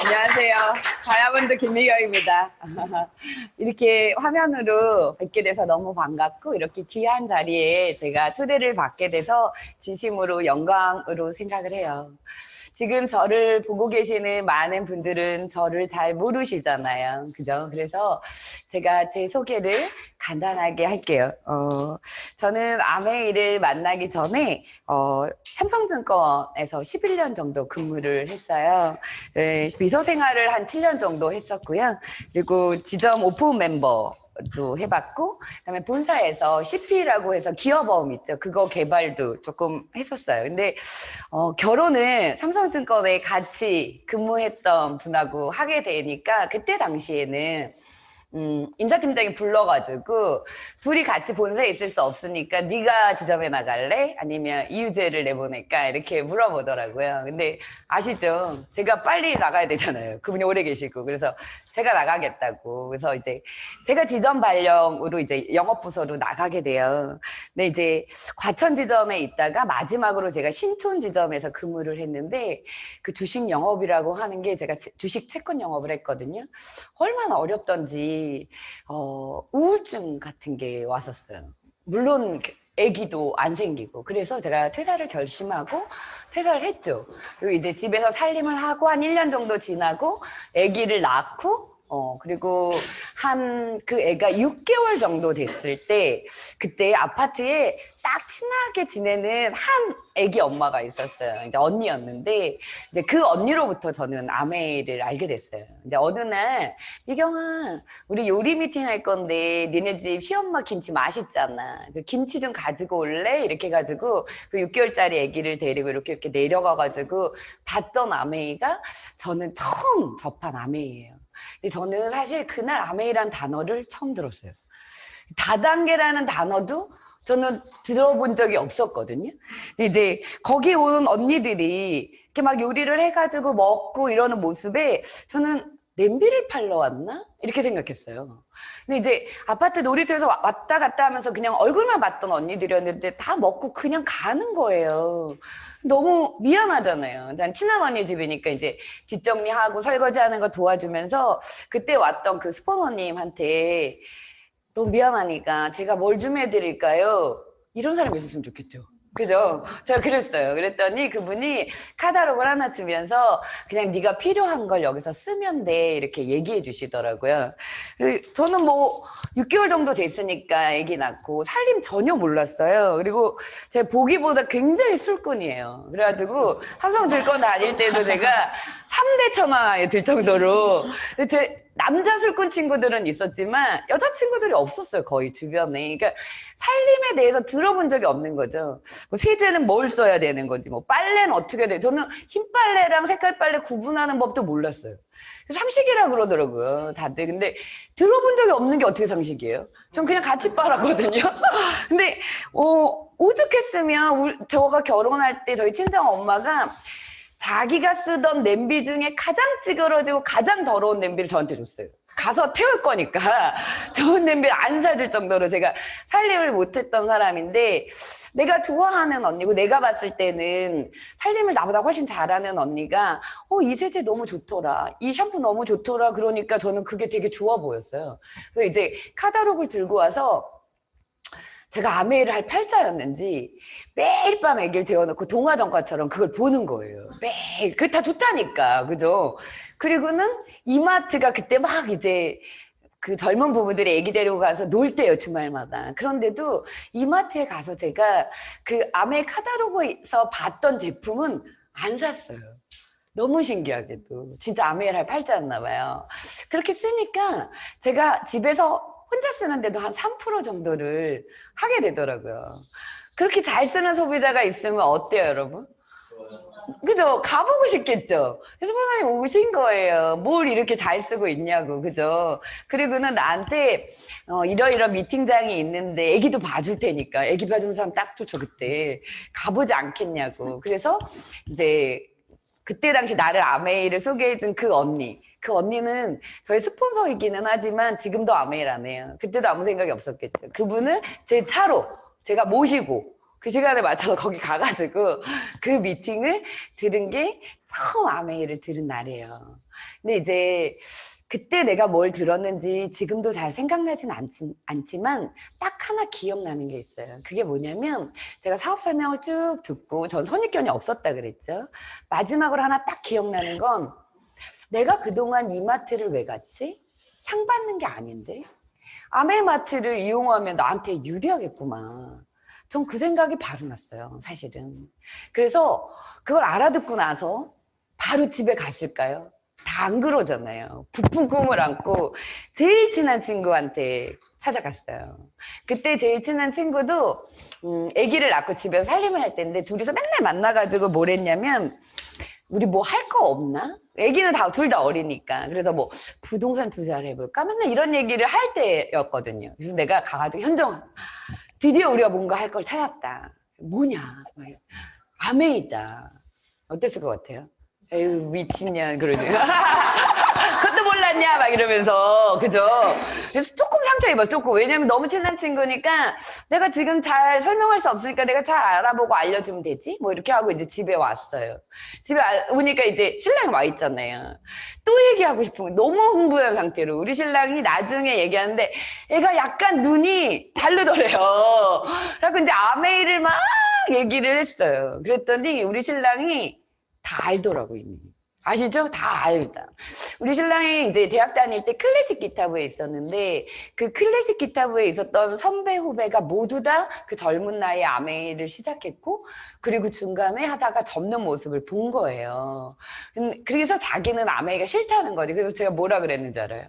안녕하세요. 다이아몬드 김미경입니다. 이렇게 화면으로 뵙게 돼서 너무 반갑고, 이렇게 귀한 자리에 제가 초대를 받게 돼서 진심으로 영광으로 생각을 해요. 지금 저를 보고 계시는 많은 분들은 저를 잘 모르시잖아요. 그죠? 그래서 제가 제 소개를 간단하게 할게요. 저는 아메이를 만나기 전에 삼성증권에서 11년 정도 근무를 했어요. 네, 비서 생활을 한 7년 정도 했었고요. 그리고 지점 오픈 멤버도 해봤고, 그다음에 본사에서 CP라고 해서 기업어음 있죠. 그거 개발도 조금 했었어요. 근데 결혼을 삼성증권에 같이 근무했던 분하고 하게 되니까 그때 당시에는 인사팀장이 불러가지고 둘이 같이 본사에 있을 수 없으니까 네가 지점에 나갈래? 아니면 이유재를 내보낼까? 이렇게 물어보더라고요. 근데 아시죠? 제가 빨리 나가야 되잖아요. 그분이 오래 계시고. 그래서 제가 나가겠다고. 그래서 이제 제가 지점 발령으로 이제 영업부서로 나가게 돼요. 근데 이제 과천 지점에 있다가 마지막으로 제가 신촌 지점에서 근무를 했는데, 그 주식 영업이라고 하는 게, 제가 주식 채권 영업을 했거든요. 얼마나 어렵던지 우울증 같은 게 왔었어요. 물론 아기도 안 생기고. 그래서 제가 퇴사를 결심하고 퇴사를 했죠. 그리고 이제 집에서 살림을 하고 한 1년 정도 지나고 아기를 낳고, 그리고 그 애가 6개월 정도 됐을 때, 그때 아파트에 딱 친하게 지내는 한 아기 엄마가 있었어요. 이제 언니였는데, 이제 그 언니로부터 저는 아메이를 알게 됐어요. 이제 어느 날, 미경아, 우리 요리 미팅 할 건데, 니네 집 시엄마 김치 맛있잖아. 그 김치 좀 가지고 올래? 이렇게 해가지고, 그 6개월짜리 아기를 데리고 이렇게 내려가가지고 봤던 아메이가 저는 처음 접한 아메이예요. 근데 저는 사실 그날 아메이란 단어를 처음 들었어요. 다단계라는 단어도 저는 들어본 적이 없었거든요. 근데 이제 거기 온 언니들이 이렇게 막 요리를 해가지고 먹고 이러는 모습에 저는 냄비를 팔러 왔나? 이렇게 생각했어요. 근데 이제 아파트 놀이터에서 왔다 갔다 하면서 그냥 얼굴만 봤던 언니들이었는데 다 먹고 그냥 가는 거예요. 너무 미안하잖아요. 난 친한 언니 집이니까 이제 뒷정리하고 설거지하는 거 도와주면서 그때 왔던 그 스포너님한테 너무 미안하니까 제가 뭘 좀 해드릴까요? 이런 사람이 있었으면 좋겠죠. 그죠? 제가 그랬어요. 그랬더니 그분이 카탈로그를 하나 주면서 그냥 네가 필요한 걸 여기서 쓰면 돼 이렇게 얘기해 주시더라고요. 저는 뭐 6개월 정도 됐으니까 아기 낳고 살림 전혀 몰랐어요. 그리고 제가 보기보다 굉장히 술꾼이에요. 그래가지고 삼성증권 다닐 때도 제가 3대 천하에 들 정도로 제 남자 술꾼 친구들은 있었지만 여자 친구들이 없었어요. 거의 주변에. 그러니까 살림에 대해서 들어본 적이 없는 거죠. 뭐 세제는 뭘 써야 되는 건지, 뭐 빨래는 어떻게 해야 돼. 저는 흰 빨래랑 색깔 빨래 구분하는 법도 몰랐어요. 상식이라 그러더라고요, 다들. 근데 들어본 적이 없는 게 어떻게 상식이에요? 전 그냥 같이 빨았거든요. 근데 오죽했으면 저가 결혼할 때 저희 친정 엄마가 자기가 쓰던 냄비 중에 가장 찌그러지고 가장 더러운 냄비를 저한테 줬어요. 가서 태울 거니까 좋은 냄비를 안 사줄 정도로 제가 살림을 못했던 사람인데, 내가 좋아하는 언니고 내가 봤을 때는 살림을 나보다 훨씬 잘하는 언니가 이 세제 너무 좋더라, 이 샴푸 너무 좋더라, 그러니까 저는 그게 되게 좋아 보였어요. 그래서 이제 카talog을 들고 와서 제가 아메이를 할 팔자였는지 매일 밤 애기를 재워놓고 동화전과처럼 그걸 보는 거예요. 매일. 그게 다 좋다니까. 그죠? 그리고는 이마트가 그때 막 이제 그 젊은 부부들이 애기 데리고 가서 놀 때요, 주말마다. 그런데도 이마트에 가서 제가 그 아메이 카탈로그에서 봤던 제품은 안 샀어요. 너무 신기하게도. 진짜 아메이를 할 팔자였나 봐요. 그렇게 쓰니까 제가 집에서 혼자 쓰는데도 한 3% 정도를 하게 되더라고요. 그렇게 잘 쓰는 소비자가 있으면 어때요, 여러분? 그죠? 가보고 싶겠죠? 그래서 선생님 오신 거예요. 뭘 이렇게 잘 쓰고 있냐고, 그죠? 그리고는 나한테 이러이러 미팅장이 있는데 애기도 봐줄 테니까, 애기 봐주는 사람 딱 좋죠, 그때. 가보지 않겠냐고. 그래서 이제 그때 당시 나를 아메이를 소개해준 그 언니는 저희 스폰서이기는 하지만 지금도 아메이를 안 해요. 그때도 아무 생각이 없었겠죠. 그분은 제 차로 제가 모시고 그 시간에 맞춰서 거기 가가지고 그 미팅을 들은 게 처음 아메이를 들은 날이에요. 근데 이제 그때 내가 뭘 들었는지 지금도 잘 생각나진 않지만 딱 하나 기억나는 게 있어요. 그게 뭐냐면 제가 사업 설명을 쭉 듣고 전 선입견이 없었다 그랬죠. 마지막으로 하나 딱 기억나는 건 내가 그동안 이마트를 왜 갔지? 상 받는 게 아닌데? 아메이마트를 이용하면 나한테 유리하겠구만. 전 그 생각이 바로 났어요, 사실은. 그래서 그걸 알아듣고 나서 바로 집에 갔을까요? 다 안 그러잖아요. 부푼 꿈을 안고 제일 친한 친구한테 찾아갔어요. 그때 제일 친한 친구도 아기를 낳고 집에서 살림을 할 때인데 둘이서 맨날 만나가지고 뭘 했냐면 우리 뭐 할 거 없나? 아기는 둘 다 어리니까. 그래서 뭐 부동산 투자를 해볼까? 맨날 이런 얘기를 할 때였거든요. 그래서 내가 가가지고 현정, 드디어 우리가 뭔가 할 걸 찾았다. 뭐냐? 아메이다. 어땠을 것 같아요? 에휴, 미친년, 그러지. 그것도 몰랐냐? 막 이러면서, 그죠? 그래서 조금 상처 입었어, 조금. 왜냐면 너무 친한 친구니까 내가 지금 잘 설명할 수 없으니까 내가 잘 알아보고 알려주면 되지? 뭐 이렇게 하고 이제 집에 왔어요. 집에 오니까 이제 신랑이 와 있잖아요. 또 얘기하고 싶은 거 너무 흥분한 상태로. 우리 신랑이 나중에 얘기하는데 애가 약간 눈이 다르더래요. 그래서 이제 아메이를 막 얘기를 했어요. 그랬더니 우리 신랑이 다 알더라고, 이미. 아시죠? 다 알다. 우리 신랑이 이제 대학 다닐 때 클래식 기타부에 있었는데 그 클래식 기타부에 있었던 선배 후배가 모두 다 그 젊은 나이에 아메이를 시작했고 그리고 중간에 하다가 접는 모습을 본 거예요. 그래서 자기는 아메이가 싫다는 거지. 그래서 제가 뭐라 그랬는지 알아요?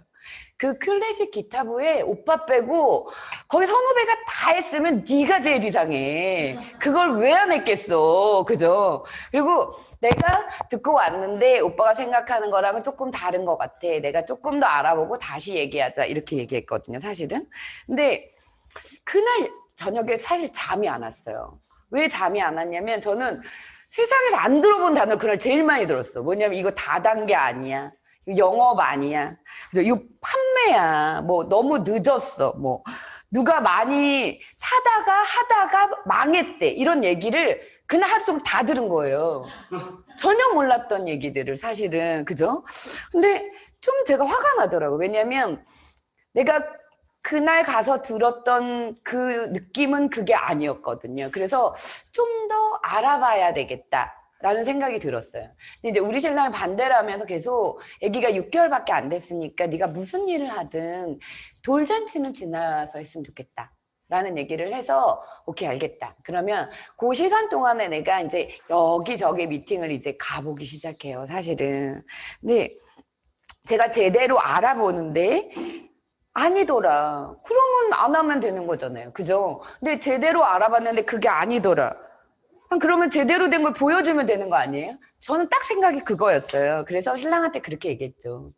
그 클래식 기타부에 오빠 빼고 거기 선후배가 다 했으면 네가 제일 이상해. 그걸 왜 안 했겠어. 그죠? 그리고 내가 듣고 왔는데 오빠가 생각하는 거랑은 조금 다른 것 같아. 내가 조금 더 알아보고 다시 얘기하자. 이렇게 얘기했거든요, 사실은. 근데 그날 저녁에 사실 잠이 안 왔어요. 왜 잠이 안 왔냐면 저는 세상에서 안 들어본 단어 그날 제일 많이 들었어. 뭐냐면 이거 다단계 아니야. 영업 아니야. 그래서 이거 판매야. 뭐 너무 늦었어. 뭐 누가 많이 사다가 하다가 망했대. 이런 얘기를 그날 하루 종일 다 들은 거예요. 전혀 몰랐던 얘기들을 사실은. 그죠? 근데 좀 제가 화가 나더라고요. 왜냐면 내가 그날 가서 들었던 그 느낌은 그게 아니었거든요. 그래서 좀 더 알아봐야 되겠다. 라는 생각이 들었어요. 근데 이제 우리 신랑이 반대를 하면서 계속 아기가 6개월밖에 안 됐으니까 네가 무슨 일을 하든 돌잔치는 지나서 했으면 좋겠다. 라는 얘기를 해서 오케이 알겠다. 그러면 그 시간 동안에 내가 이제 여기저기 미팅을 이제 가보기 시작해요. 사실은. 근데 제가 제대로 알아보는데 아니더라. 그러면 안 하면 되는 거잖아요. 그죠? 근데 제대로 알아봤는데 그게 아니더라. 그러면 제대로 된 걸 보여주면 되는 거 아니에요? 저는 딱 생각이 그거였어요. 그래서 신랑한테 그렇게 얘기했죠.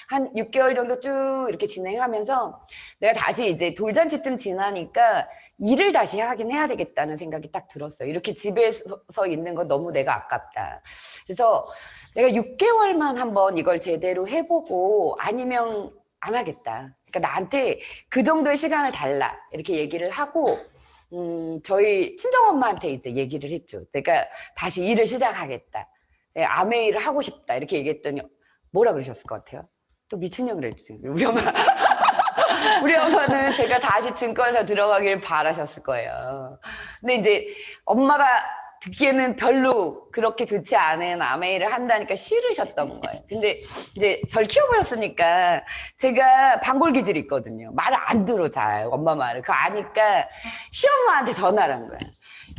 한 6개월 정도 쭉 이렇게 진행하면서 내가 다시 이제 돌잔치쯤 지나니까 일을 다시 하긴 해야 되겠다는 생각이 딱 들었어요. 이렇게 집에서 있는 거 너무 내가 아깝다. 그래서 내가 6개월만 한번 이걸 제대로 해보고 아니면 안 하겠다. 그러니까 나한테 그 정도의 시간을 달라. 이렇게 얘기를 하고 저희 친정엄마한테 이제 얘기를 했죠. 내가 다시 일을 시작하겠다. 아메이를 하고 싶다. 이렇게 얘기했더니 뭐라 그러셨을 것 같아요? 또 미친년 그랬지. 우리 엄마. 우리 엄마는 제가 다시 증권사 들어가길 바라셨을 거예요. 근데 이제 엄마가 듣기에는 별로 그렇게 좋지 않은 아메이를 한다니까 싫으셨던 거예요. 근데 이제 절 키워보셨으니까 제가 방골 기질이 있거든요. 말을 안 들어 잘 엄마 말을. 그거 아니까 시엄마한테 전화를 한 거야.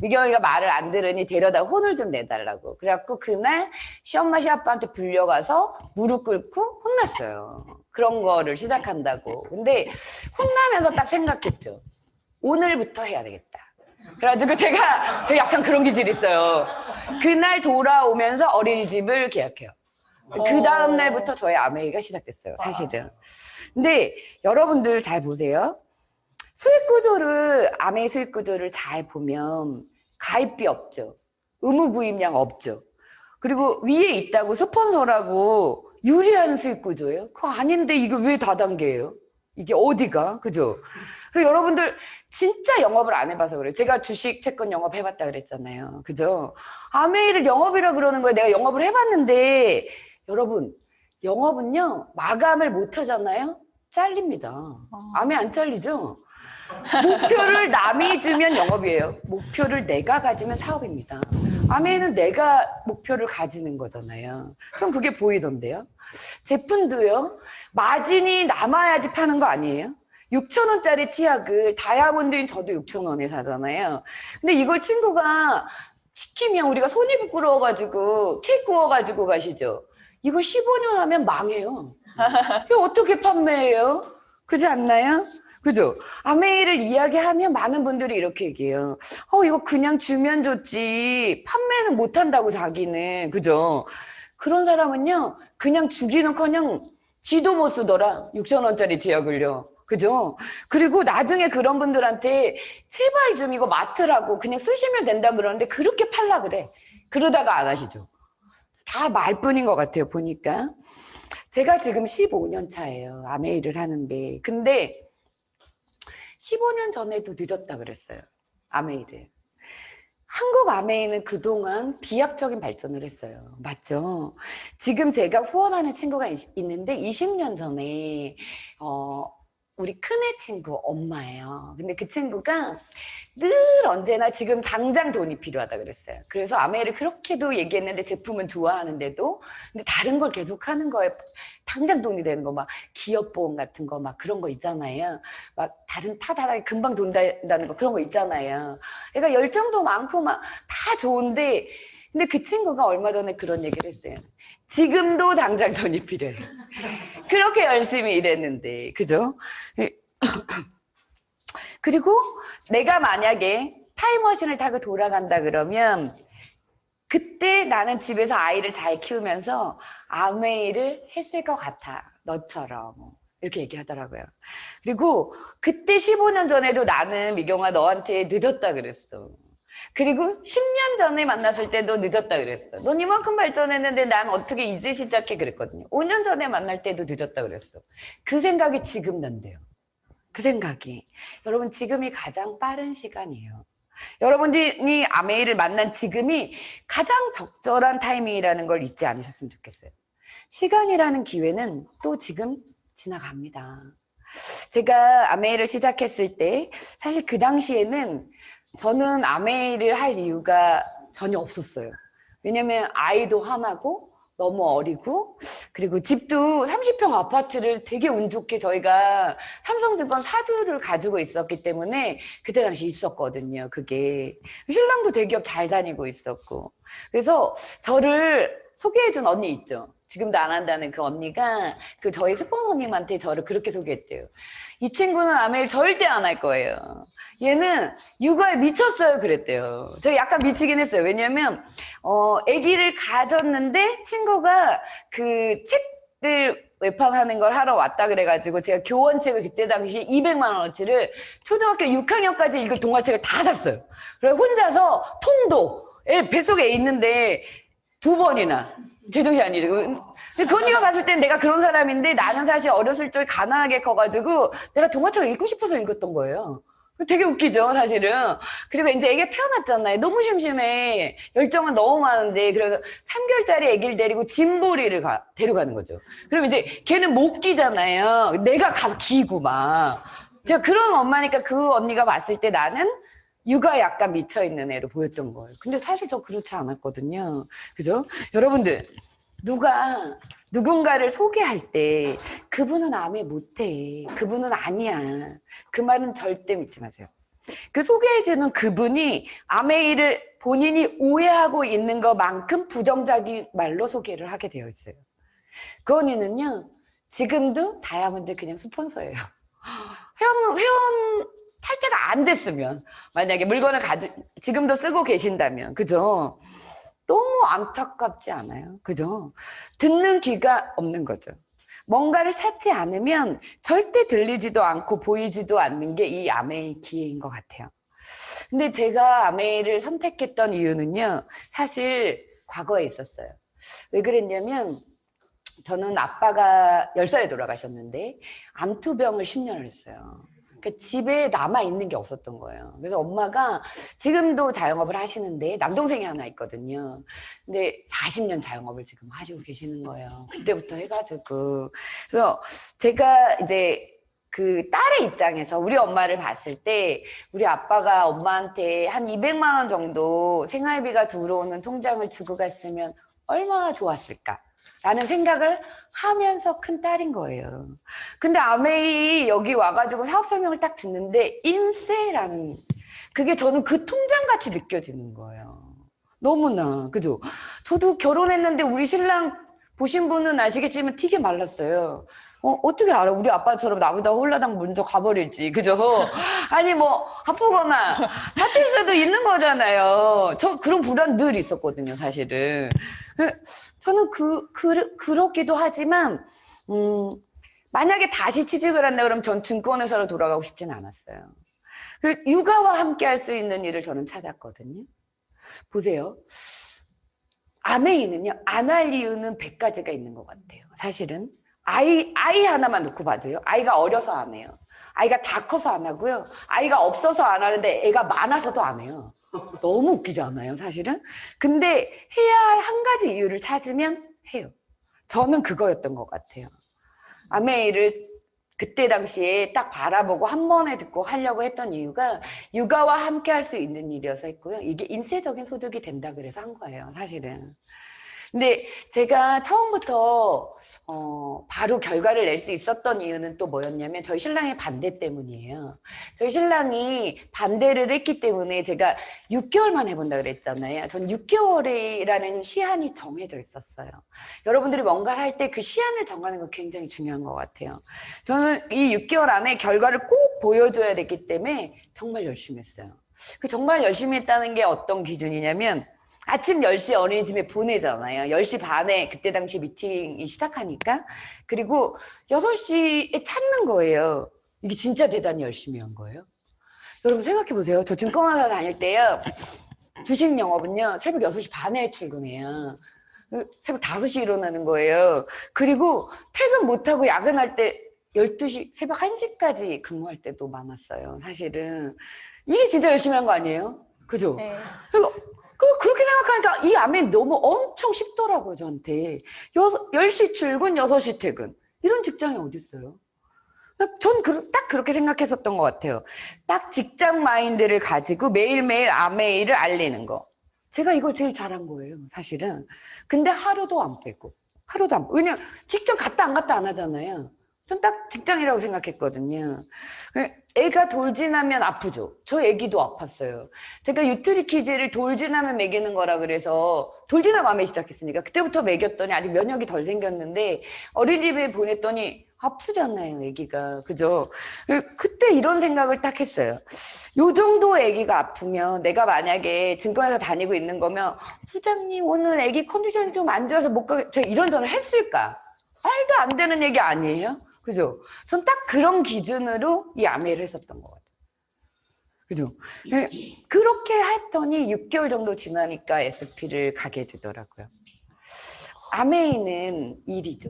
미경이가 말을 안 들으니 데려다 혼을 좀 내달라고. 그래갖고 그날 시엄마 시아빠한테 불려가서 무릎 꿇고 혼났어요. 그런 거를 시작한다고. 근데 혼나면서 딱 생각했죠. 오늘부터 해야 되겠다. 그래가지고 제가 약간 그런 기질이 있어요. 그날 돌아오면서 어린이집을 계약해요. 그 다음 날부터 저의 아메이가 시작됐어요, 사실은. 근데 여러분들 잘 보세요. 아메이 수익 구조를 잘 보면 가입비 없죠. 의무 구입량 없죠. 그리고 위에 있다고 스폰서라고 유리한 수익 구조예요? 그거 아닌데 이거 왜 다단계예요? 이게 어디가? 그죠? 그리고 여러분들 진짜 영업을 안 해봐서 그래요. 제가 주식, 채권 영업 해봤다 그랬잖아요. 그죠? 아메이를 영업이라 그러는 거예요. 내가 영업을 해봤는데, 여러분, 영업은요, 마감을 못 하잖아요? 잘립니다. 아메이 안 잘리죠? 목표를 남이 주면 영업이에요. 목표를 내가 가지면 사업입니다. 아메이는 내가 목표를 가지는 거잖아요. 전 그게 보이던데요. 제품도요. 마진이 남아야지 파는 거 아니에요? 6,000원짜리 치약을 다이아몬드인 저도 6,000원에 사잖아요. 근데 이걸 친구가 시키면 우리가 손이 부끄러워가지고 케이크 구워가지고 가시죠. 이거 15년 하면 망해요. 이거 어떻게 판매해요? 그렇지 않나요? 그죠? 아메이를 이야기하면 많은 분들이 이렇게 얘기해요. 이거 그냥 주면 좋지. 판매는 못한다고 자기는. 그죠? 그런 사람은요, 그냥 주기는커녕 지도 못 쓰더라. 6,000원짜리 제약을요. 그죠? 그리고 나중에 그런 분들한테 제발 좀 이거 맡으라고 그냥 쓰시면 된다 그러는데 그렇게 팔라 그래. 그러다가 안 하시죠. 다 말뿐인 것 같아요, 보니까. 제가 지금 15년 차예요. 아메이를 하는데. 근데 15년 전에도 늦었다 그랬어요. 아메이를. 한국 아메이는 그동안 비약적인 발전을 했어요. 맞죠? 지금 제가 후원하는 친구가 있는데 20년 전에 우리 큰애 친구 엄마예요. 근데 그 친구가 늘 언제나 지금 당장 돈이 필요하다 그랬어요. 그래서 아메이를 그렇게도 얘기했는데 제품은 좋아하는데도 근데 다른 걸 계속 하는 거에 당장 돈이 되는 거 막 기업보험 같은 거 막 그런 거 있잖아요. 막 다른 타다하게 금방 돈 된다는 거 그런 거 있잖아요. 그러니까 열정도 많고 막 다 좋은데 근데 그 친구가 얼마 전에 그런 얘기를 했어요. 지금도 당장 돈이 필요해. 그렇게 열심히 일했는데 그죠? 그리고 내가 만약에 타임머신을 타고 돌아간다 그러면 그때 나는 집에서 아이를 잘 키우면서 아메이를 했을 것 같아. 너처럼. 이렇게 얘기하더라고요. 그리고 그때 15년 전에도 나는 미경아 너한테 늦었다 그랬어. 그리고 10년 전에 만났을 때도 늦었다 그랬어. 넌 이만큼 발전했는데 난 어떻게 이제 시작해 그랬거든요. 5년 전에 만날 때도 늦었다 그랬어. 그 생각이 지금 난대요. 그 생각이. 여러분 지금이 가장 빠른 시간이에요. 여러분이 아메이를 만난 지금이 가장 적절한 타이밍이라는 걸 잊지 않으셨으면 좋겠어요. 시간이라는 기회는 또 지금 지나갑니다. 제가 아메이를 시작했을 때 사실 그 당시에는 저는 아메이를 할 이유가 전혀 없었어요. 왜냐면 아이도 하나고 너무 어리고 그리고 집도 30평 아파트를 되게 운 좋게 저희가 삼성증권 사주를 가지고 있었기 때문에 그때 당시 있었거든요. 그게 신랑도 대기업 잘 다니고 있었고 그래서 저를 소개해준 언니 있죠. 지금도 안 한다는 그 언니가 그 저희 스폰서님한테 저를 그렇게 소개했대요. 이 친구는 아메이를 절대 안 할 거예요. 얘는 육아에 미쳤어요 그랬대요. 제가 약간 미치긴 했어요. 왜냐면 아기를 가졌는데 친구가 그 책을 외판하는 걸 하러 왔다 그래가지고 제가 교원책을 그때 당시 200만 원어치를 초등학교 6학년까지 읽을 동화책을 다 샀어요. 그래서 혼자서 통도 애 뱃속에 있는데 2번이나 제정신이 아니죠. 그 언니가 봤을 땐 내가 그런 사람인데 나는 사실 어렸을 적에 가난하게 커가지고 내가 동화책을 읽고 싶어서 읽었던 거예요. 되게 웃기죠, 사실은. 그리고 이제 애기가 태어났잖아요. 너무 심심해. 열정은 너무 많은데, 그래서 3개월짜리 애기를 데리고 짐보리를 데려가는 거죠. 그럼 이제 걔는 못 기잖아요. 내가 가서 기고 막. 제가 그런 엄마니까 그 언니가 봤을 때 나는 육아에 약간 미쳐있는 애로 보였던 거예요. 근데 사실 저 그렇지 않았거든요. 그죠? 여러분들, 누군가를 소개할 때 그분은 아메 못해. 그분은 아니야. 그 말은 절대 믿지 마세요. 그 소개해주는 그분이 아메이를 본인이 오해하고 있는 것만큼 부정적인 말로 소개를 하게 되어 있어요. 그 언니는요. 지금도 다이아몬드 그냥 스폰서예요. 회원 탈퇴가 안 됐으면 만약에 물건을 지금도 쓰고 계신다면 그죠? 너무 안타깝지 않아요? 그죠? 듣는 귀가 없는 거죠. 뭔가를 찾지 않으면 절대 들리지도 않고 보이지도 않는 게 이 아메이 기회인 것 같아요. 근데 제가 아메이를 선택했던 이유는요. 사실 과거에 있었어요. 왜 그랬냐면 저는 아빠가 10살에 돌아가셨는데 암투병을 10년을 했어요. 그러니까 집에 남아 있는 게 없었던 거예요. 그래서 엄마가 지금도 자영업을 하시는데 남동생이 하나 있거든요. 근데 40년 자영업을 지금 하시고 계시는 거예요. 그때부터 해가지고. 그래서 제가 이제 그 딸의 입장에서 우리 엄마를 봤을 때 우리 아빠가 엄마한테 한 200만 원 정도 생활비가 들어오는 통장을 주고 갔으면 얼마나 좋았을까 라는 생각을 하면서 큰 딸인 거예요. 근데 아메이 여기 와가지고 사업 설명을 딱 듣는데 인세라는, 그게 저는 그 통장같이 느껴지는 거예요. 너무나. 그죠? 저도 결혼했는데 우리 신랑 보신 분은 아시겠지만 되게 말랐어요. 어떻게 알아? 우리 아빠처럼 나보다 홀라당 먼저 가버릴지. 그죠? 아니, 뭐, 아프거나 다칠 수도 있는 거잖아요. 저 그런 불안 늘 있었거든요, 사실은. 저는 그렇기도 하지만, 만약에 다시 취직을 한다 그러면 전 증권회사로 돌아가고 싶진 않았어요. 육아와 함께 할 수 있는 일을 저는 찾았거든요. 보세요. 아메이는요, 안 할 이유는 100가지가 있는 것 같아요. 사실은. 아이 하나만 놓고 봐도요. 아이가 어려서 안 해요. 아이가 다 커서 안 하고요. 아이가 없어서 안 하는데 애가 많아서도 안 해요. 너무 웃기지 않아요, 사실은? 근데 해야 할 한 가지 이유를 찾으면 해요. 저는 그거였던 것 같아요. 아메이를 그때 당시에 딱 바라보고 한 번에 듣고 하려고 했던 이유가 육아와 함께 할 수 있는 일이어서 했고요. 이게 인세적인 소득이 된다 그래서 한 거예요, 사실은. 근데 제가 처음부터 바로 결과를 낼 수 있었던 이유는 또 뭐였냐면 저희 신랑의 반대 때문이에요. 저희 신랑이 반대를 했기 때문에 제가 6개월만 해본다 그랬잖아요. 전 6개월이라는 시한이 정해져 있었어요. 여러분들이 뭔가를 할 때 그 시한을 정하는 거 굉장히 중요한 것 같아요. 저는 이 6개월 안에 결과를 꼭 보여줘야 됐기 때문에 정말 열심히 했어요. 그 정말 열심히 했다는 게 어떤 기준이냐면 아침 10시에 어린이집에 보내잖아요. 10시 반에 그때 당시 미팅이 시작하니까. 그리고 6시에 찾는 거예요. 이게 진짜 대단히 열심히 한 거예요. 여러분 생각해 보세요. 저 증권회사 다닐 때요. 주식 영업은요. 새벽 6시 반에 출근해요. 새벽 5시 일어나는 거예요. 그리고 퇴근 못하고 야근할 때 12시, 새벽 1시까지 근무할 때도 많았어요. 사실은. 이게 진짜 열심히 한 거 아니에요? 그죠? 네. 그렇게 생각하니까 이 암이 너무 엄청 쉽더라고요, 저한테. 10시 출근, 6시 퇴근. 이런 직장이 어딨어요? 전 딱 그렇게 생각했었던 것 같아요. 딱 직장 마인드를 가지고 매일매일 아메이를 알리는 거. 제가 이걸 제일 잘한 거예요, 사실은. 근데 하루도 안 빼고. 하루도 안 빼고. 왜냐면 직장 갔다 안 갔다 안 하잖아요. 전 딱 직장이라고 생각했거든요. 애가 돌진하면 아프죠. 저 애기도 아팠어요. 제가 유트리키즈를 돌진하면 먹이는 거라 그래서 돌진하고 아메 시작했으니까 그때부터 먹였더니 아직 면역이 덜 생겼는데 어린이집에 보냈더니 아프잖아요, 애기가. 그죠? 그때 이런 생각을 딱 했어요. 요 정도 애기가 아프면 내가 만약에 증권회사 다니고 있는 거면 부장님 오늘 애기 컨디션이 좀 안 좋아서 못 가, 제가 이런저런 했을까? 말도 안 되는 얘기 아니에요? 그죠? 전 딱 그런 기준으로 이 아메이를 했었던 것 같아요. 그죠? 그렇게 했더니 6개월 정도 지나니까 SP를 가게 되더라고요. 아메이는 일이죠.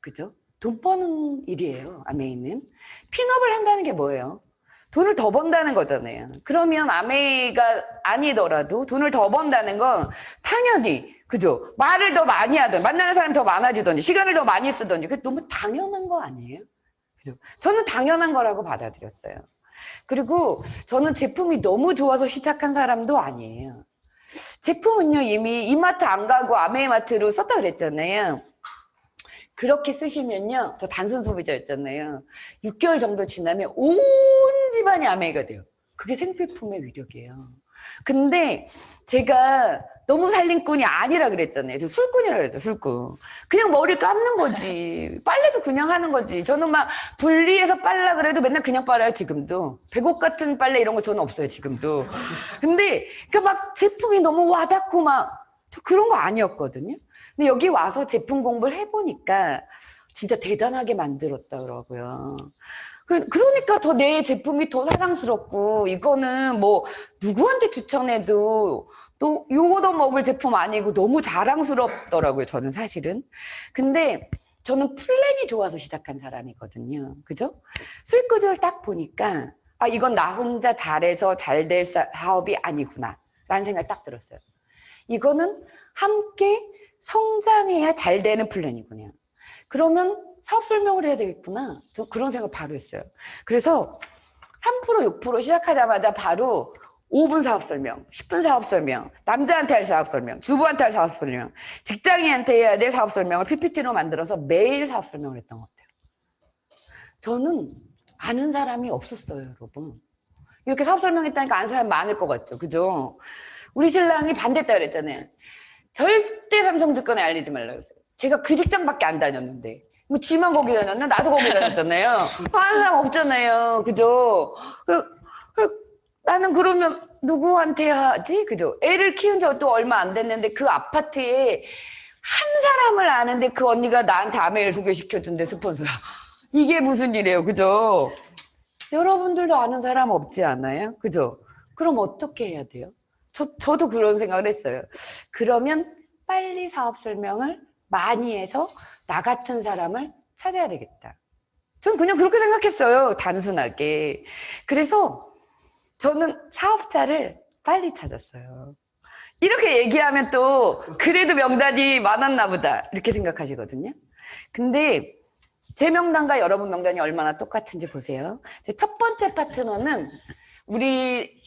그죠? 돈 버는 일이에요, 아메이는. 핀업을 한다는 게 뭐예요? 돈을 더 번다는 거잖아요. 그러면 아메이가 아니더라도 돈을 더 번다는 건 당연히, 그죠? 말을 더 많이 하든, 만나는 사람이 더 많아지든지, 시간을 더 많이 쓰든지, 그게 너무 당연한 거 아니에요? 그죠? 저는 당연한 거라고 받아들였어요. 그리고 저는 제품이 너무 좋아서 시작한 사람도 아니에요. 제품은요, 이미 이마트 안 가고 아메이마트로 썼다 그랬잖아요. 그렇게 쓰시면요, 저 단순 소비자였잖아요. 6개월 정도 지나면 온 집안이 아메이가 돼요. 그게 생필품의 위력이에요. 근데 제가 너무 살림꾼이 아니라 그랬잖아요. 저 술꾼이라 그랬죠, 술꾼. 그냥 머리 감는 거지. 빨래도 그냥 하는 거지. 저는 막 분리해서 빨라 그래도 맨날 그냥 빨아요, 지금도. 백옥 같은 빨래 이런 거 저는 없어요, 지금도. 근데 그 막 제품이 너무 와닿고 막 저 그런 거 아니었거든요. 근데 여기 와서 제품 공부를 해보니까 진짜 대단하게 만들었더라고요. 그러니까 더 내 제품이 더 사랑스럽고 이거는 뭐 누구한테 추천해도 또 요거도 먹을 제품 아니고 너무 자랑스럽더라고요, 저는 사실은. 근데 저는 플랜이 좋아서 시작한 사람이거든요. 그죠? 수익 구조를 딱 보니까 아, 이건 나 혼자 잘해서 잘 될 사업이 아니구나 라는 생각이 딱 들었어요. 이거는 함께 성장해야 잘 되는 플랜이군요. 그러면 사업 설명을 해야 되겠구나. 저 그런 생각 바로 했어요. 그래서 3% 6% 시작하자마자 바로 5분 사업 설명, 10분 사업 설명, 남자한테 할 사업 설명, 주부한테 할 사업 설명, 직장인한테 해야 될 사업 설명을 PPT로 만들어서 매일 사업 설명을 했던 것 같아요. 저는 아는 사람이 없었어요, 여러분. 이렇게 사업 설명했다니까 아는 사람이 많을 것 같죠, 그죠? 우리 신랑이 반대했다 그랬잖아요. 절대 삼성증권에 알리지 말라고 했어요. 제가 그 직장밖에 안 다녔는데. 뭐 지만 거기 다녔나? 나도 거기 다녔잖아요. 아는 사람 없잖아요. 그죠? 나는 그러면 누구한테 하지? 그죠? 애를 키운 지 또 얼마 안 됐는데 그 아파트에 한 사람을 아는데 그 언니가 나한테 아메를 소개시켜준대, 스폰서가. 이게 무슨 일이에요, 그죠? 여러분들도 아는 사람 없지 않아요? 그죠? 그럼 어떻게 해야 돼요? 저도 그런 생각을 했어요. 그러면 빨리 사업 설명을 많이 해서 나 같은 사람을 찾아야 되겠다. 전 그냥 그렇게 생각했어요. 단순하게. 그래서 저는 사업자를 빨리 찾았어요. 이렇게 얘기하면 또 그래도 명단이 많았나 보다 이렇게 생각하시거든요. 근데 제 명단과 여러분 명단이 얼마나 똑같은지 보세요. 첫 번째 파트너는 우리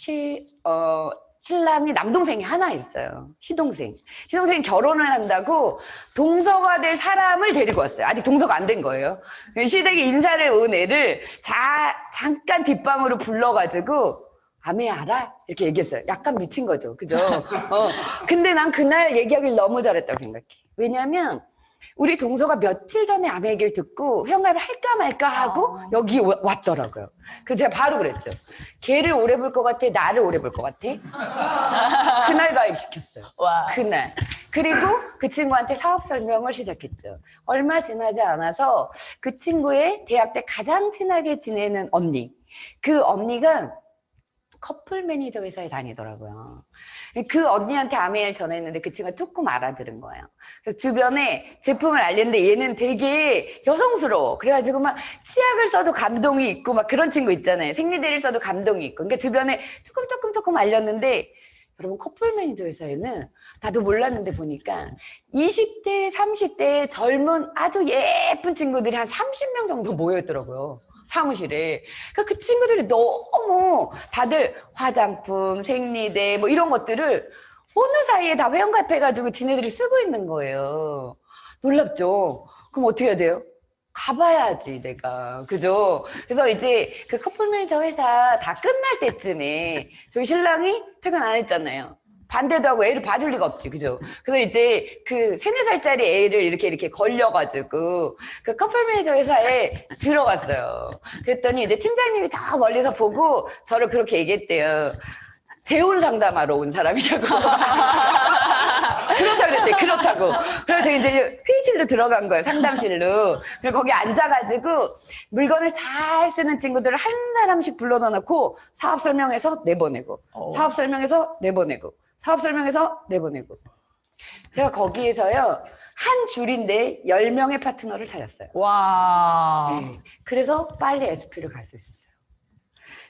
신랑이 남동생이 하나 있어요. 시동생. 시동생이 결혼을 한다고 동서가 될 사람을 데리고 왔어요. 아직 동서가 안 된 거예요. 시댁에 인사를 온 애를 잠깐 뒷방으로 불러가지고 아메 알아? 이렇게 얘기했어요. 약간 미친 거죠. 그죠? 근데 난 그날 얘기하길 너무 잘했다고 생각해. 왜냐면 우리 동서가 며칠 전에 아메 얘기를 듣고 회원가입을 할까 말까 하고 여기 왔더라고요. 그래서 제가 바로 그랬죠. 걔를 오래 볼 것 같아? 나를 오래 볼 것 같아? 그날 가입시켰어요. 와. 그날. 그리고 그 친구한테 사업 설명을 시작했죠. 얼마 지나지 않아서 그 친구의 대학 때 가장 친하게 지내는 언니. 그 언니가 커플 매니저 회사에 다니더라고요. 그 언니한테 아메를 전했는데 그 친구가 조금 알아들은 거예요. 그래서 주변에 제품을 알렸는데 얘는 되게 여성스러워. 그래가지고 막 치약을 써도 감동이 있고 막 그런 친구 있잖아요. 생리대를 써도 감동이 있고. 그러니까 주변에 조금 알렸는데 여러분 커플 매니저 회사에는 나도 몰랐는데 보니까 20대, 30대 젊은 아주 예쁜 친구들이 한 30명 정도 모여있더라고요. 사무실에. 그러니까 그 친구들이 너무 다들 화장품, 생리대 뭐 이런 것들을 어느 사이에 다 회원가입해가지고 지네들이 쓰고 있는 거예요. 놀랍죠? 그럼 어떻게 해야 돼요? 가봐야지 내가. 그죠? 그래서 이제 그 커플 매니저 회사 다 끝날 때쯤에 저희 신랑이 퇴근 안 했잖아요. 반대도 하고 애를 봐줄 리가 없지, 그죠? 그래서 이제 그 3, 4살짜리 애를 이렇게 걸려가지고 그 커플 매니저 회사에 들어갔어요. 그랬더니 이제 팀장님이 저 멀리서 보고 저를 그렇게 얘기했대요. 재혼 상담하러 온 사람이라고. 그렇다고 그랬대, 그렇다고. 그래서 제가 이제 회의실로 들어간 거예요, 상담실로. 그리고 거기 앉아가지고 물건을 잘 쓰는 친구들을 한 사람씩 불러다 놓고 사업 설명해서 내보내고, 사업 설명해서 내보내고, 사업 설명해서 내보내고. 제가 거기에서요, 한 줄인데 10명의 파트너를 찾았어요. 와. 네. 그래서 빨리 SP를 갈 수 있었어요.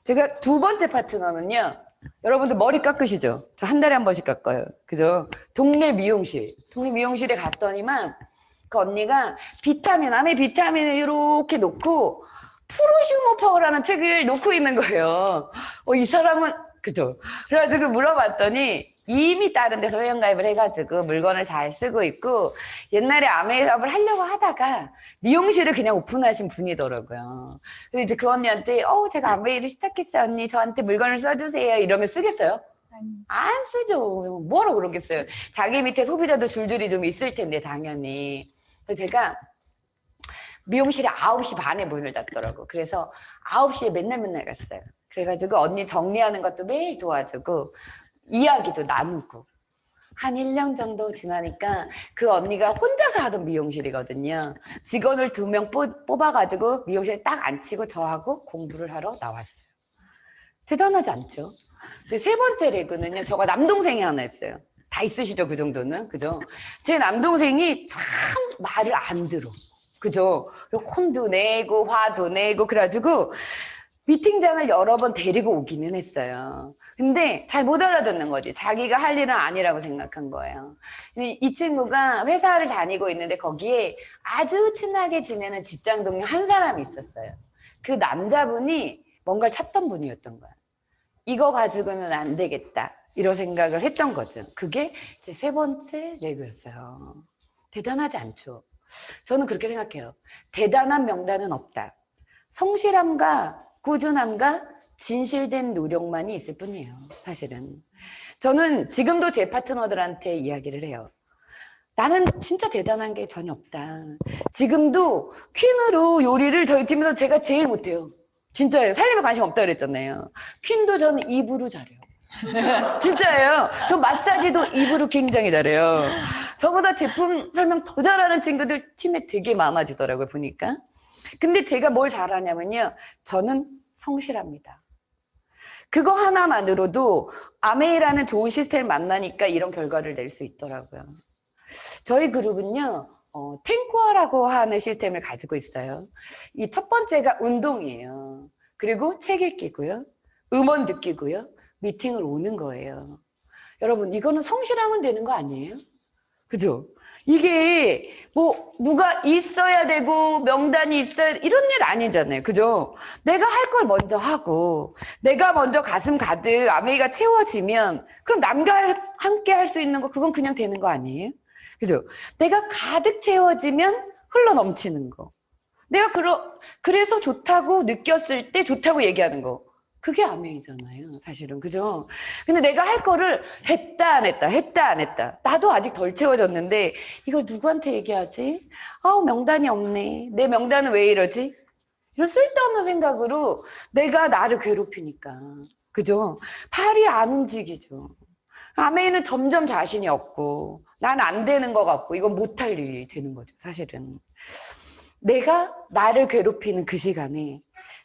제가 두 번째 파트너는요, 여러분들 머리 깎으시죠? 저 한 달에 한 번씩 깎아요. 그죠? 동네 미용실. 동네 미용실에 갔더니만 그 언니가 안에 비타민을 이렇게 놓고 프로슈머 파워라는 책을 놓고 있는 거예요. 이 사람은, 그죠? 그래가지고 물어봤더니 이미 다른 데서 회원가입을 해가지고 물건을 잘 쓰고 있고 옛날에 아메 사업을 하려고 하다가 미용실을 그냥 오픈하신 분이더라고요. 그래서 이제 그 언니한테 제가 아메이를 시작했어요. 언니 저한테 물건을 써주세요. 이러면 쓰겠어요? 안 쓰죠. 뭐하러 그러겠어요. 자기 밑에 소비자도 줄줄이 좀 있을 텐데 당연히. 그래서 제가 미용실에 9시 반에 문을 닫더라고. 그래서 9시에 맨날 갔어요. 그래가지고 언니 정리하는 것도 매일 도와주고 이야기도 나누고 한 1년 정도 지나니까 그 언니가 혼자서 하던 미용실이거든요. 직원을 2명 뽑아가지고 미용실에 딱 앉히고 저하고 공부를 하러 나왔어요. 대단하지 않죠? 세 번째 레그는요, 저가 남동생이 하나 있어요. 다 있으시죠, 그 정도는. 그죠? 제 남동생이 참 말을 안 들어. 그죠? 혼도 내고, 화도 내고, 그래가지고, 미팅장을 여러 번 데리고 오기는 했어요. 근데 잘 못 알아듣는 거지. 자기가 할 일은 아니라고 생각한 거예요. 근데 이 친구가 회사를 다니고 있는데 거기에 아주 친하게 지내는 직장 동료 한 사람이 있었어요. 그 남자분이 뭔가를 찾던 분이었던 거야. 이거 가지고는 안 되겠다. 이런 생각을 했던 거죠. 그게 제 세 번째 레그였어요. 대단하지 않죠? 저는 그렇게 생각해요. 대단한 명단은 없다. 성실함과 꾸준함과 진실된 노력만이 있을 뿐이에요. 사실은. 저는 지금도 제 파트너들한테 이야기를 해요. 나는 진짜 대단한 게 전혀 없다. 지금도 퀸으로 요리를 저희 팀에서 제가 제일 못해요. 진짜예요. 살림에 관심 없다 그랬잖아요. 퀸도 저는 입으로 잘해요. 진짜예요. 저 마사지도 입으로 굉장히 잘해요. 저보다 제품 설명 더 잘하는 친구들 팀에 되게 많아지더라고요, 보니까. 근데 제가 뭘 잘하냐면요. 저는 성실합니다. 그거 하나만으로도 아메이라는 좋은 시스템을 만나니까 이런 결과를 낼 수 있더라고요. 저희 그룹은요. 탱코어라고 하는 시스템을 가지고 있어요. 이 첫 번째가 운동이에요. 그리고 책 읽기고요. 음원 듣기고요. 미팅을 오는 거예요. 여러분, 이거는 성실하면 되는 거 아니에요? 그죠? 이게 뭐 누가 있어야 되고 명단이 있어야 이런 일 아니잖아요. 그죠? 내가 할 걸 먼저 하고 내가 먼저 가슴 가득 아메이가 채워지면 그럼 남과 함께 할 수 있는 거 그건 그냥 되는 거 아니에요? 그죠? 내가 가득 채워지면 흘러 넘치는 거. 내가 그래서 좋다고 느꼈을 때 좋다고 얘기하는 거. 그게 아메이잖아요, 사실은. 그죠? 근데 내가 할 거를 했다, 안 했다, 했다, 안 했다. 나도 아직 덜 채워졌는데, 이거 누구한테 얘기하지? 아우, 명단이 없네. 내 명단은 왜 이러지? 이런 쓸데없는 생각으로 내가 나를 괴롭히니까. 그죠? 팔이 안 움직이죠. 아메이는 점점 자신이 없고, 난 안 되는 것 같고, 이건 못할 일이 되는 거죠, 사실은. 내가 나를 괴롭히는 그 시간에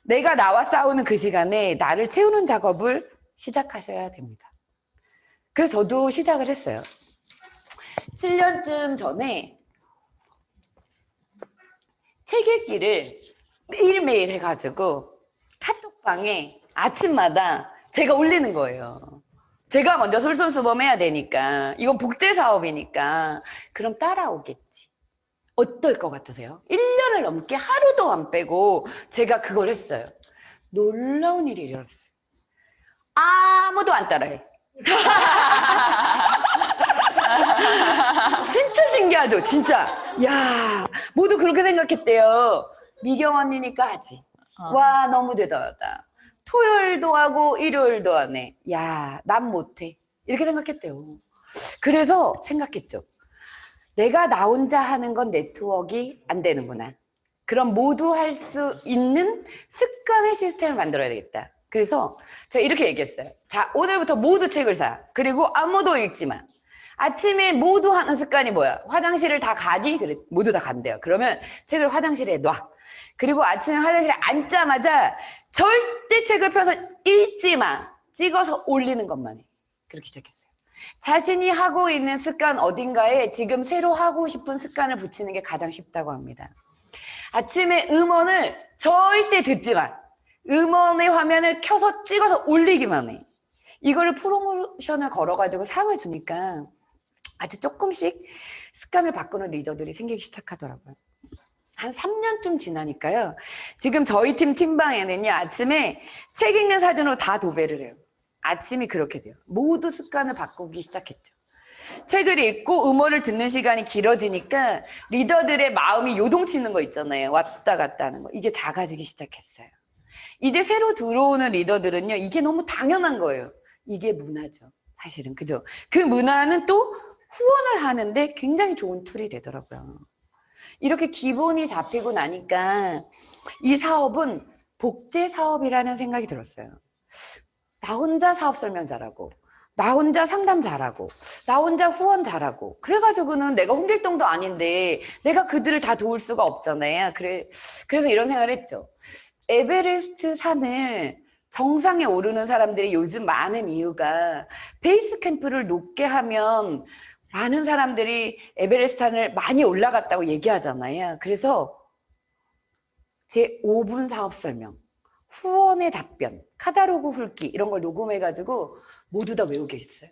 내가 나와 싸우는 그 시간에 나를 채우는 작업을 시작하셔야 됩니다. 그래서 저도 시작을 했어요. 7년쯤 전에 책 읽기를 매일매일 해가지고 카톡방에 아침마다 제가 올리는 거예요. 제가 먼저 솔선수범해야 되니까 이건 복제 사업이니까 그럼 따라오겠지. 어떨 것 같으세요? 1년을 넘게 하루도 안 빼고 제가 그걸 했어요. 놀라운 일이 일어났어요. 아무도 안 따라해. 진짜 신기하죠? 진짜. 야, 모두 그렇게 생각했대요. 미경 언니니까 하지. 와, 너무 대단하다. 토요일도 하고 일요일도 하네. 야, 난 못해. 이렇게 생각했대요. 그래서 생각했죠. 내가 나 혼자 하는 건 네트워크가 안 되는구나. 그럼 모두 할 수 있는 습관의 시스템을 만들어야 되겠다. 그래서 제가 이렇게 얘기했어요. 자, 오늘부터 모두 책을 사. 그리고 아무도 읽지 마. 아침에 모두 하는 습관이 뭐야? 화장실을 다 가니? 그래, 모두 다 간대요. 그러면 책을 화장실에 놔. 그리고 아침에 화장실에 앉자마자 절대 책을 펴서 읽지 마. 찍어서 올리는 것만 해. 그렇게 시작했어요. 자신이 하고 있는 습관 어딘가에 지금 새로 하고 싶은 습관을 붙이는 게 가장 쉽다고 합니다. 아침에 음원을 절대 듣지 마. 음원의 화면을 켜서 찍어서 올리기만 해. 이거를 프로모션을 걸어가지고 상을 주니까 아주 조금씩 습관을 바꾸는 리더들이 생기기 시작하더라고요. 한 3년쯤 지나니까요. 지금 저희 팀 팀방에는요. 아침에 책 읽는 사진으로 다 도배를 해요. 아침이 그렇게 돼요. 모두 습관을 바꾸기 시작했죠. 책을 읽고 음원을 듣는 시간이 길어지니까 리더들의 마음이 요동치는 거 있잖아요. 왔다 갔다 하는 거. 이게 작아지기 시작했어요. 이제 새로 들어오는 리더들은요. 이게 너무 당연한 거예요. 이게 문화죠. 사실은. 그죠? 그 문화는 또 후원을 하는데 굉장히 좋은 툴이 되더라고요. 이렇게 기본이 잡히고 나니까 이 사업은 복제 사업이라는 생각이 들었어요. 나 혼자 사업 설명 잘하고 나 혼자 상담 잘하고 나 혼자 후원 잘하고 그래가지고는 내가 홍길동도 아닌데 내가 그들을 다 도울 수가 없잖아요. 그래서 이런 생각을 했죠. 에베레스트 산을 정상에 오르는 사람들이 요즘 많은 이유가 베이스 캠프를 높게 하면 많은 사람들이 에베레스트를 많이 올라갔다고 얘기하잖아요. 그래서 제 5분 사업 설명, 후원의 답변, 카다로그 훑기 이런 걸 녹음해가지고 모두 다 외우게 했어요.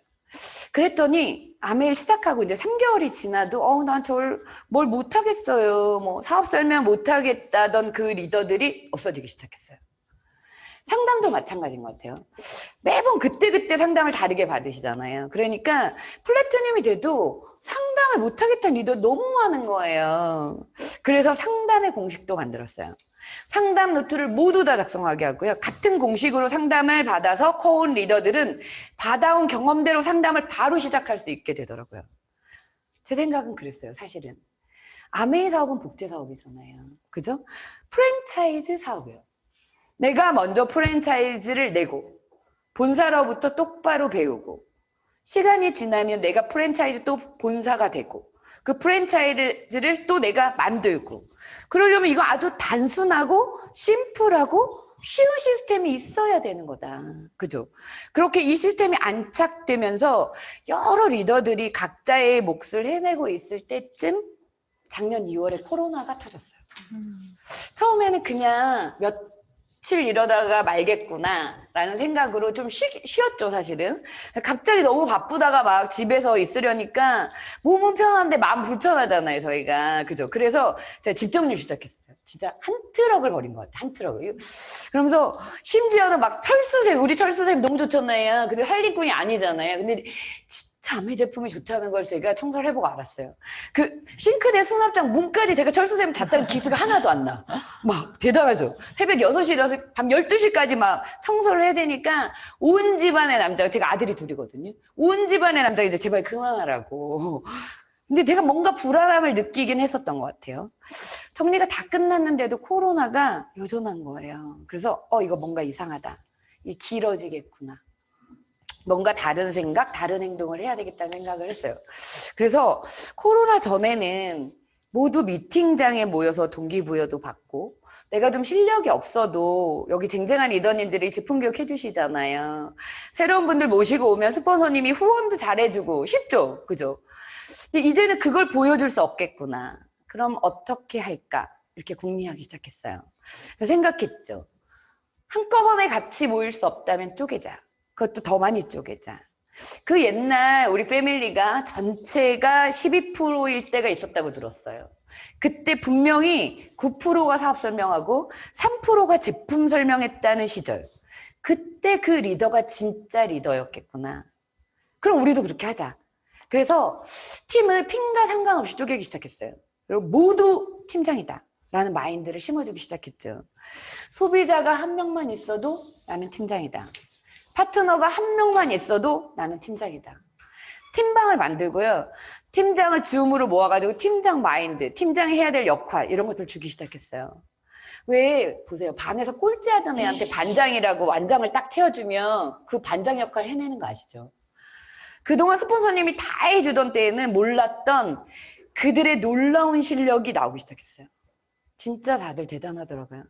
그랬더니 아메일 시작하고 이제 3개월이 지나도 난 뭘 못하겠어요. 뭐 사업 설명 못하겠다던 그 리더들이 없어지기 시작했어요. 상담도 마찬가지인 것 같아요. 매번 그때그때 상담을 다르게 받으시잖아요. 그러니까 플래티넘이 돼도 상담을 못하겠다는 리더 너무 많은 거예요. 그래서 상담의 공식도 만들었어요. 상담 노트를 모두 다 작성하게 하고요. 같은 공식으로 상담을 받아서 코온 리더들은 받아온 경험대로 상담을 바로 시작할 수 있게 되더라고요. 제 생각은 그랬어요, 사실은. 아메이 사업은 복제 사업이잖아요. 그죠? 프랜차이즈 사업이에요. 내가 먼저 프랜차이즈를 내고 본사로부터 똑바로 배우고 시간이 지나면 내가 프랜차이즈 또 본사가 되고 그 프랜차이즈를 또 내가 만들고 그러려면 이거 아주 단순하고 심플하고 쉬운 시스템이 있어야 되는 거다. 그죠? 그렇게 이 시스템이 안착되면서 여러 리더들이 각자의 몫을 해내고 있을 때쯤 작년 2월에 코로나가 터졌어요. 처음에는 그냥 며칠 이러다가 말겠구나 라는 생각으로 좀 쉬었죠, 사실은. 갑자기 너무 바쁘다가 막 집에서 있으려니까 몸은 편한데 마음 불편하잖아요, 저희가. 그죠? 그래서 제가 집 정리를 시작했어요. 진짜 한 트럭을 버린 것 같아요, 한 트럭을. 그러면서 심지어는 막 철수쌤, 우리 철수쌤 너무 좋잖아요. 근데 할리꾼이 아니잖아요. 근데 진짜 아메 제품이 좋다는 걸 제가 청소를 해보고 알았어요. 그 싱크대 수납장 문까지 제가 철수쌤 닫던 기수가 하나도 안 나. 막 대단하죠. 새벽 6시 일어나서 밤 12시까지 막 청소를 해야 되니까 온 집안의 남자가, 제가 아들이 둘이거든요. 온 집안의 남자가 이제 제발 그만하라고. 근데 내가 뭔가 불안함을 느끼긴 했었던 것 같아요. 정리가 다 끝났는데도 코로나가 여전한 거예요. 그래서 이거 뭔가 이상하다. 이게 길어지겠구나. 뭔가 다른 생각, 다른 행동을 해야 되겠다는 생각을 했어요. 그래서 코로나 전에는 모두 미팅장에 모여서 동기부여도 받고 내가 좀 실력이 없어도 여기 쟁쟁한 리더님들이 제품 교육 해주시잖아요. 새로운 분들 모시고 오면 스폰서님이 후원도 잘해주고 쉽죠? 그죠? 근데 이제는 그걸 보여줄 수 없겠구나. 그럼 어떻게 할까? 이렇게 궁리하기 시작했어요. 생각했죠. 한꺼번에 같이 모일 수 없다면 쪼개자. 그것도 더 많이 쪼개자. 그 옛날 우리 패밀리가 전체가 12%일 때가 있었다고 들었어요. 그때 분명히 9%가 사업 설명하고 3%가 제품 설명했다는 시절. 그때 그 리더가 진짜 리더였겠구나. 그럼 우리도 그렇게 하자. 그래서 팀을 핀과 상관없이 쪼개기 시작했어요. 그리고 모두 팀장이다 라는 마인드를 심어주기 시작했죠. 소비자가 한 명만 있어도 나는 팀장이다. 파트너가 한 명만 있어도 나는 팀장이다. 팀방을 만들고요. 팀장을 줌으로 모아가지고 팀장 마인드, 팀장이 해야 될 역할 이런 것들 주기 시작했어요. 왜 보세요. 반에서 꼴찌하던 애한테 반장이라고 완장을 딱 채워주면 그 반장 역할 해내는 거 아시죠? 그동안 스폰서님이 다 해주던 때에는 몰랐던 그들의 놀라운 실력이 나오기 시작했어요. 진짜 다들 대단하더라고요.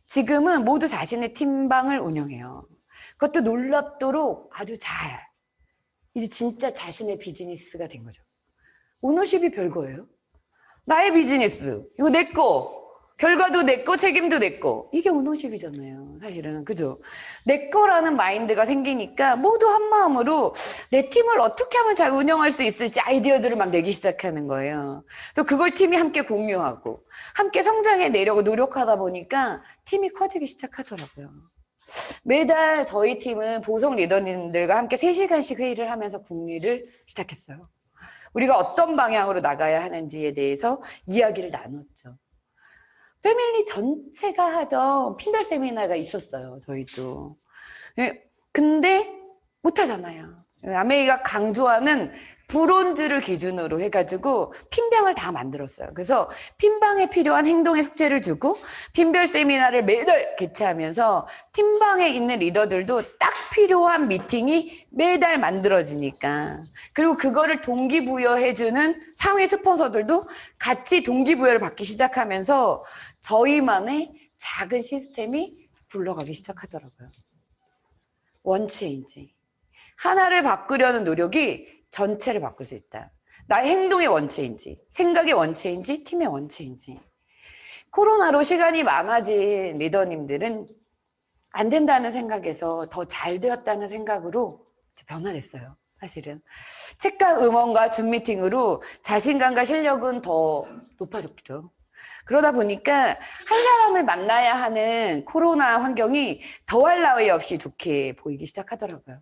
지금은 모두 자신의 팀방을 운영해요. 그것도 놀랍도록 아주 잘. 이제 진짜 자신의 비즈니스가 된 거죠. 오너십이 별거예요. 나의 비즈니스. 이거 내 거. 결과도 내 거, 책임도 내 거. 이게 오너십이잖아요. 사실은. 그죠? 내 거라는 마인드가 생기니까 모두 한 마음으로 내 팀을 어떻게 하면 잘 운영할 수 있을지 아이디어들을 막 내기 시작하는 거예요. 또 그걸 팀이 함께 공유하고 함께 성장해 내려고 노력하다 보니까 팀이 커지기 시작하더라고요. 매달 저희 팀은 보석 리더님들과 함께 3시간씩 회의를 하면서 궁리를 시작했어요. 우리가 어떤 방향으로 나가야 하는지에 대해서 이야기를 나눴죠. 패밀리 전체가 하던 핀별 세미나가 있었어요, 저희도. 근데 못하잖아요. 아메이가 강조하는 브론즈를 기준으로 해가지고 핀방을 다 만들었어요. 그래서 핀방에 필요한 행동의 숙제를 주고 핀별 세미나를 매달 개최하면서 팀방에 있는 리더들도 딱 필요한 미팅이 매달 만들어지니까, 그리고 그거를 동기부여해주는 상위 스폰서들도 같이 동기부여를 받기 시작하면서 저희만의 작은 시스템이 굴러가기 시작하더라고요. 원체인지. 하나를 바꾸려는 노력이 전체를 바꿀 수 있다. 나의 행동의 원체인지, 생각의 원체인지, 팀의 원체인지. 코로나로 시간이 많아진 리더님들은 안 된다는 생각에서 더 잘 되었다는 생각으로 변화됐어요. 사실은. 책과 음원과 줌 미팅으로 자신감과 실력은 더 높아졌죠. 그러다 보니까 한 사람을 만나야 하는 코로나 환경이 더할 나위 없이 좋게 보이기 시작하더라고요.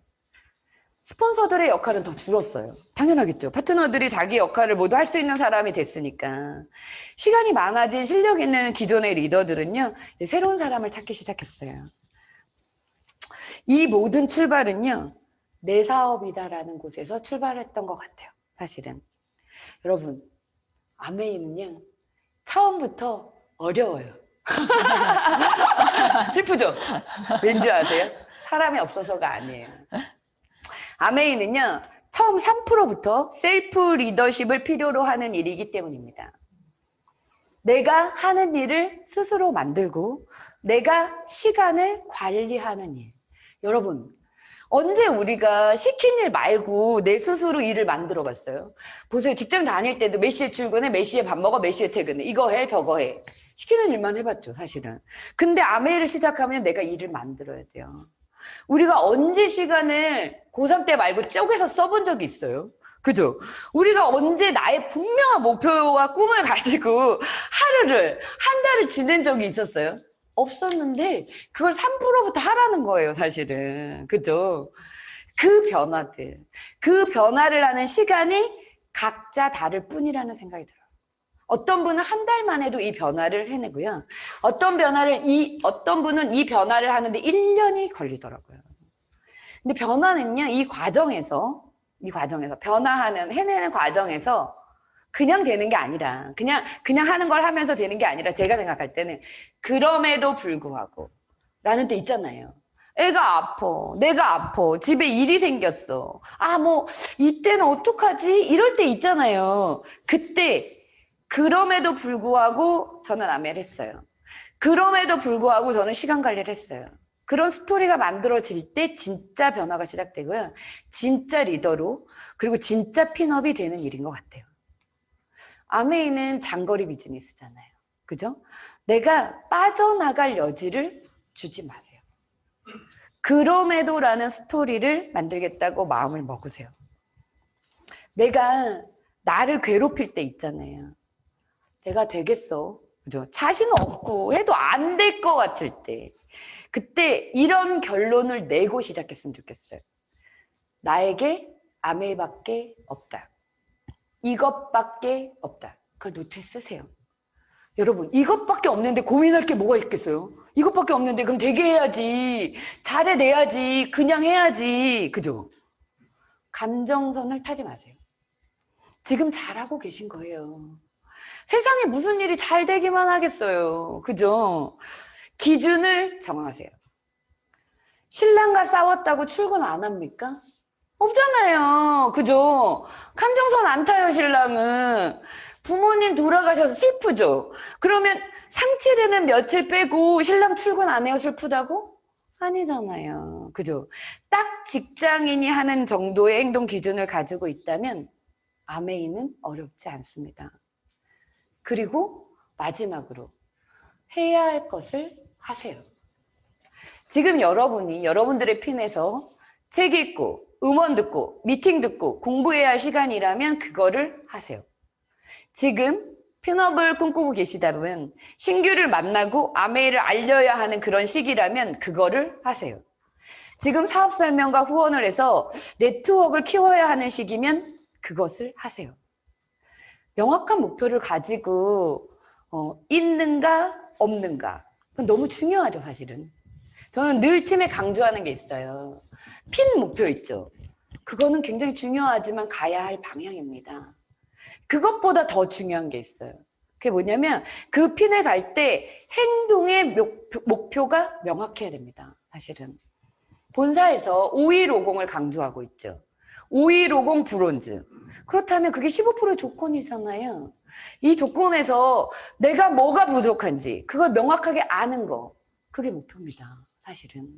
스폰서들의 역할은 더 줄었어요. 당연하겠죠. 파트너들이 자기 역할을 모두 할 수 있는 사람이 됐으니까. 시간이 많아진 실력 있는 기존의 리더들은요, 이제 새로운 사람을 찾기 시작했어요. 이 모든 출발은요, 내 사업이다라는 곳에서 출발했던 것 같아요. 사실은. 여러분, 아메이는요, 처음부터 어려워요. 슬프죠? 왠지 아세요? 사람이 없어서가 아니에요. 아메이는요, 처음 3%부터 셀프 리더십을 필요로 하는 일이기 때문입니다. 내가 하는 일을 스스로 만들고 내가 시간을 관리하는 일. 여러분, 언제 우리가 시킨 일 말고 내 스스로 일을 만들어 봤어요? 보세요. 직장 다닐 때도 몇 시에 출근해, 몇 시에 밥 먹어, 몇 시에 퇴근해. 이거 해, 저거 해. 시키는 일만 해봤죠, 사실은. 근데 아메이를 시작하면 내가 일을 만들어야 돼요. 우리가 언제 시간을 고3 때 말고 쪼개서 써본 적이 있어요? 그죠? 우리가 언제 나의 분명한 목표와 꿈을 가지고 하루를, 한 달을 지낸 적이 있었어요? 없었는데 그걸 3%부터 하라는 거예요, 사실은. 그죠? 그 변화들, 그 변화를 하는 시간이 각자 다를 뿐이라는 생각이 들어요. 어떤 분은 한 달만 해도 이 변화를 해내고요. 어떤 분은 이 변화를 하는데 1년이 걸리더라고요. 근데 변화는요, 이 과정에서 해내는 과정에서 그냥 되는 게 아니라, 그냥 하는 걸 하면서 되는 게 아니라, 제가 생각할 때는, 그럼에도 불구하고, 라는 때 있잖아요. 애가 아파, 내가 아파, 집에 일이 생겼어. 이때는 어떡하지? 이럴 때 있잖아요. 그때, 그럼에도 불구하고 저는 아메를 했어요. 그럼에도 불구하고 저는 시간 관리를 했어요. 그런 스토리가 만들어질 때 진짜 변화가 시작되고요. 진짜 리더로, 그리고 진짜 핀업이 되는 일인 것 같아요. 아메이는 장거리 비즈니스잖아요. 그죠? 내가 빠져나갈 여지를 주지 마세요. 그럼에도라는 스토리를 만들겠다고 마음을 먹으세요. 내가 나를 괴롭힐 때 있잖아요. 내가 되겠어. 그죠? 자신 없고 해도 안 될 것 같을 때. 그때 이런 결론을 내고 시작했으면 좋겠어요. 나에게 아메이밖에 없다. 이것밖에 없다. 그걸 노트에 쓰세요. 여러분, 이것밖에 없는데 고민할 게 뭐가 있겠어요? 이것밖에 없는데 그럼 되게 해야지. 잘해내야지. 그냥 해야지. 그죠? 감정선을 타지 마세요. 지금 잘하고 계신 거예요. 세상에 무슨 일이 잘 되기만 하겠어요. 그죠? 기준을 정하세요. 신랑과 싸웠다고 출근 안 합니까? 없잖아요. 그죠? 감정선 안 타요, 신랑은. 부모님 돌아가셔서 슬프죠? 그러면 상치르는 며칠 빼고 신랑 출근 안 해요, 슬프다고? 아니잖아요. 그죠? 딱 직장인이 하는 정도의 행동 기준을 가지고 있다면 아메이는 어렵지 않습니다. 그리고 마지막으로 해야 할 것을 하세요. 지금 여러분들의 핀에서 책 읽고 음원 듣고 미팅 듣고 공부해야 할 시간이라면 그거를 하세요. 지금 핀업을 꿈꾸고 계시다면 신규를 만나고 아메이를 알려야 하는 그런 시기라면 그거를 하세요. 지금 사업 설명과 후원을 해서 네트워크를 키워야 하는 시기면 그것을 하세요. 명확한 목표를 가지고 있는가 없는가 그건 너무 중요하죠, 사실은. 저는 늘 팀에 강조하는 게 있어요. 핀 목표 있죠. 그거는 굉장히 중요하지만 가야 할 방향입니다. 그것보다 더 중요한 게 있어요. 그게 뭐냐면 그 핀에 갈 때 행동의 목표가 명확해야 됩니다. 사실은. 본사에서 5150을 강조하고 있죠. 5150 브론즈. 그렇다면 그게 15%의 조건이잖아요. 이 조건에서 내가 뭐가 부족한지 그걸 명확하게 아는 거. 그게 목표입니다. 사실은.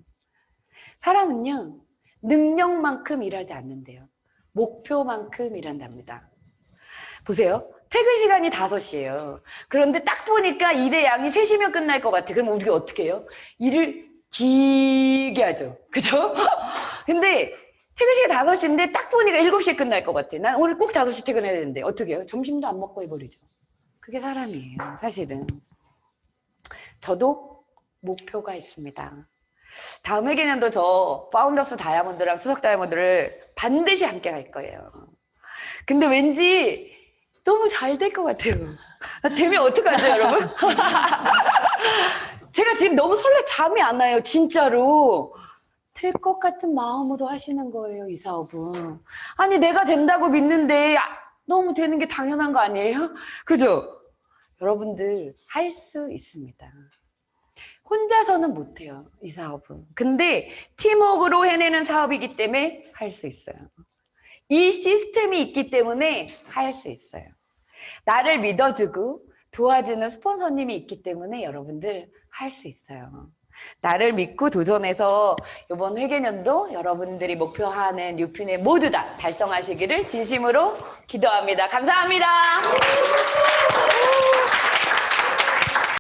사람은요, 능력만큼 일하지 않는데요. 목표만큼 일한답니다. 보세요. 퇴근 시간이 5시예요. 그런데 딱 보니까 일의 양이 3시면 끝날 것 같아. 그럼 우리가 어떻게 해요? 일을 길게 하죠. 그죠? 근데 퇴근 시간 5시인데 딱 보니까 7시에 끝날 것 같아. 난 오늘 꼭 5시 퇴근해야 되는데 어떻게 해요? 점심도 안 먹고 해버리죠. 그게 사람이에요. 사실은. 저도 목표가 있습니다. 다음 회계년도 저 파운더스 다이아몬드랑 수석 다이아몬드를 반드시 함께 할 거예요. 근데 왠지 너무 잘 될 것 같아요. 되면 어떡하죠, 여러분? 제가 지금 너무 설레 잠이 안 와요, 진짜로. 될 것 같은 마음으로 하시는 거예요, 이 사업은. 아니, 내가 된다고 믿는데 너무 되는 게 당연한 거 아니에요? 그죠? 여러분들 할 수 있습니다. 혼자서는 못해요, 이 사업은. 근데 팀워크로 해내는 사업이기 때문에 할 수 있어요. 이 시스템이 있기 때문에 할 수 있어요. 나를 믿어주고 도와주는 스폰서님이 있기 때문에 여러분들 할 수 있어요. 나를 믿고 도전해서 이번 회계년도 여러분들이 목표하는 뉴핀에 모두 다 달성하시기를 진심으로 기도합니다. 감사합니다.